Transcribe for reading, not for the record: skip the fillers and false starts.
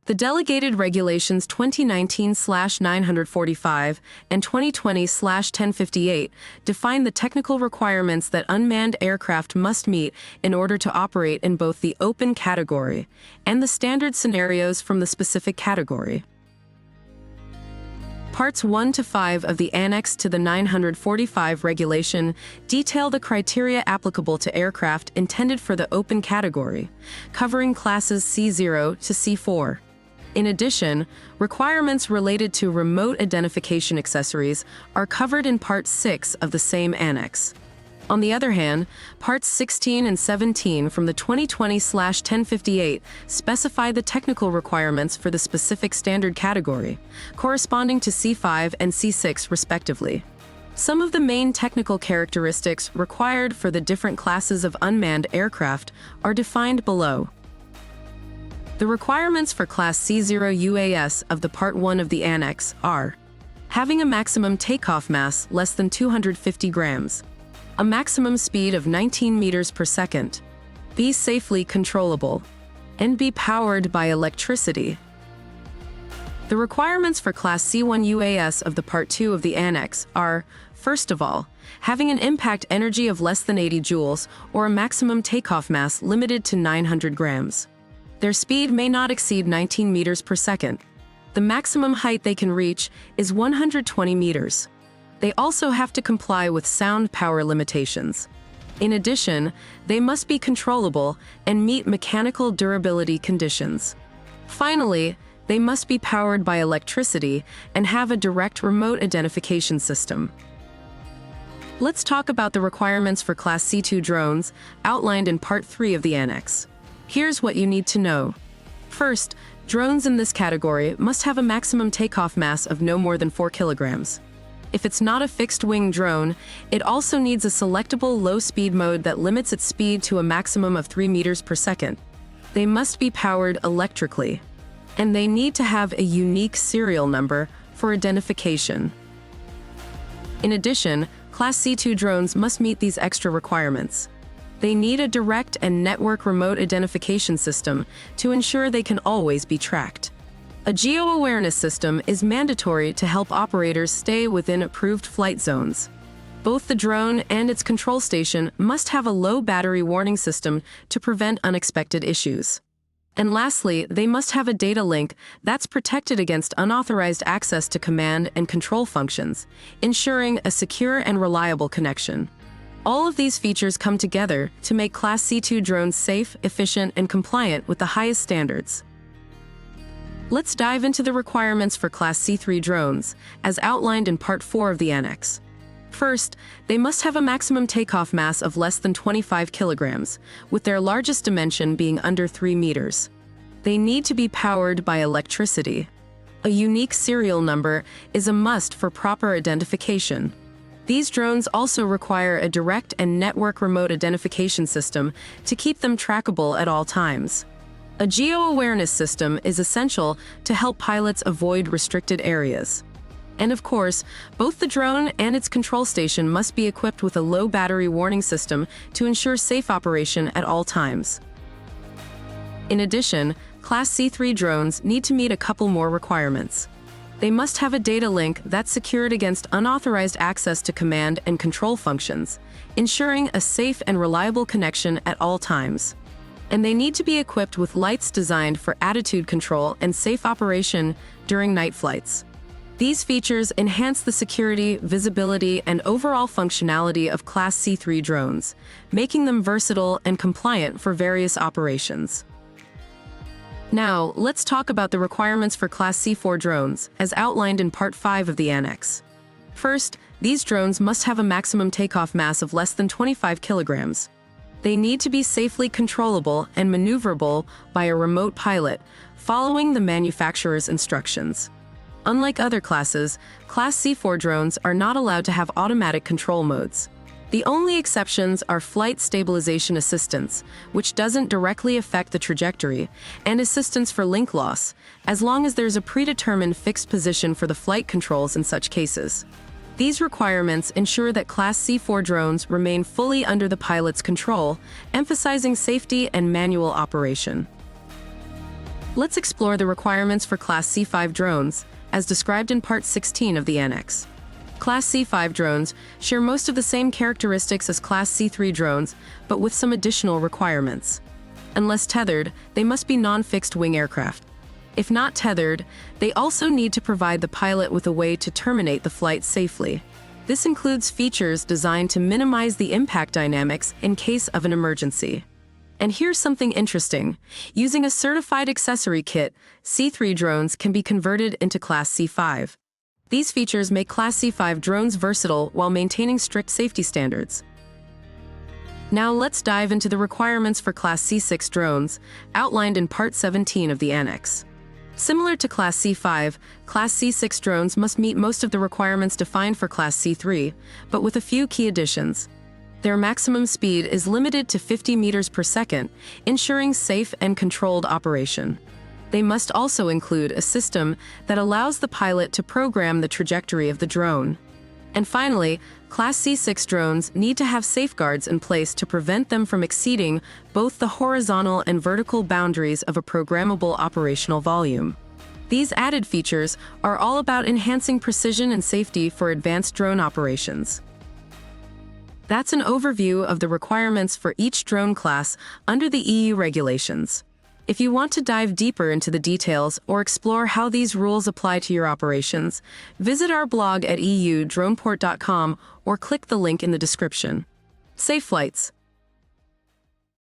The Delegated Regulations 2019/945 and 2020/1058 define the technical requirements that unmanned aircraft must meet in order to operate in both the open category and the standard scenarios from the specific category. Parts 1 to 5 of the Annex to the 945 regulation detail the criteria applicable to aircraft intended for the open category, covering classes C0 to C4. In addition, requirements related to remote identification accessories are covered in Part 6 of the same annex. On the other hand, Parts 16 and 17 from the 2020/1058 specify the technical requirements for the specific standard category, corresponding to C5 and C6 respectively. Some of the main technical characteristics required for the different classes of unmanned aircraft are defined below. The requirements for Class C0 UAS of the Part 1 of the Annex are having a maximum takeoff mass less than 250 grams, a maximum speed of 19 meters per second, be safely controllable, and be powered by electricity. The requirements for Class C1 UAS of the Part 2 of the Annex are, first of all, having an impact energy of less than 80 joules or a maximum takeoff mass limited to 900 grams. Their speed may not exceed 19 meters per second. The maximum height they can reach is 120 meters. They also have to comply with sound power limitations. In addition, they must be controllable and meet mechanical durability conditions. Finally, they must be powered by electricity and have a direct remote identification system. Let's talk about the requirements for Class C2 drones outlined in Part 3 of the Annex. Here's what you need to know. First, drones in this category must have a maximum takeoff mass of no more than 4 kilograms. If it's not a fixed-wing drone, it also needs a selectable low-speed mode that limits its speed to a maximum of 3 meters per second. They must be powered electrically, and they need to have a unique serial number for identification. In addition, Class C2 drones must meet these extra requirements. They need a direct and network remote identification system to ensure they can always be tracked. A geo-awareness system is mandatory to help operators stay within approved flight zones. Both the drone and its control station must have a low battery warning system to prevent unexpected issues. And lastly, they must have a data link that's protected against unauthorized access to command and control functions, ensuring a secure and reliable connection. All of these features come together to make Class C2 drones safe, efficient, and compliant with the highest standards. Let's dive into the requirements for Class C3 drones, as outlined in Part 4 of the Annex. First, they must have a maximum takeoff mass of less than 25 kilograms, with their largest dimension being under 3 meters. They need to be powered by electricity. A unique serial number is a must for proper identification. These drones also require a direct and network remote identification system to keep them trackable at all times. A geo-awareness system is essential to help pilots avoid restricted areas. And of course, both the drone and its control station must be equipped with a low battery warning system to ensure safe operation at all times. In addition, Class C3 drones need to meet a couple more requirements. They must have a data link that's secured against unauthorized access to command and control functions, ensuring a safe and reliable connection at all times. And they need to be equipped with lights designed for attitude control and safe operation during night flights. These features enhance the security, visibility, and overall functionality of Class C3 drones, making them versatile and compliant for various operations. Now, let's talk about the requirements for Class C4 drones, as outlined in Part 5 of the Annex. First, these drones must have a maximum takeoff mass of less than 25 kilograms. They need to be safely controllable and maneuverable by a remote pilot, following the manufacturer's instructions. Unlike other classes, Class C4 drones are not allowed to have automatic control modes. The only exceptions are flight stabilization assistance, which doesn't directly affect the trajectory, and assistance for link loss, as long as there's a predetermined fixed position for the flight controls in such cases. These requirements ensure that Class C4 drones remain fully under the pilot's control, emphasizing safety and manual operation. Let's explore the requirements for Class C5 drones, as described in Part 16 of the Annex. Class C5 drones share most of the same characteristics as Class C3 drones, but with some additional requirements. Unless tethered, they must be non-fixed wing aircraft. If not tethered, they also need to provide the pilot with a way to terminate the flight safely. This includes features designed to minimize the impact dynamics in case of an emergency. And here's something interesting. Using a certified accessory kit, C3 drones can be converted into Class C5. These features make Class C5 drones versatile while maintaining strict safety standards. Now let's dive into the requirements for Class C6 drones, outlined in Part 17 of the Annex. Similar to Class C5, Class C6 drones must meet most of the requirements defined for Class C3, but with a few key additions. Their maximum speed is limited to 50 meters per second, ensuring safe and controlled operation. They must also include a system that allows the pilot to program the trajectory of the drone. And finally, Class C6 drones need to have safeguards in place to prevent them from exceeding both the horizontal and vertical boundaries of a programmable operational volume. These added features are all about enhancing precision and safety for advanced drone operations. That's an overview of the requirements for each drone class under the EU regulations. If you want to dive deeper into the details or explore how these rules apply to your operations, visit our blog at eudroneport.com or click the link in the description. Safe flights!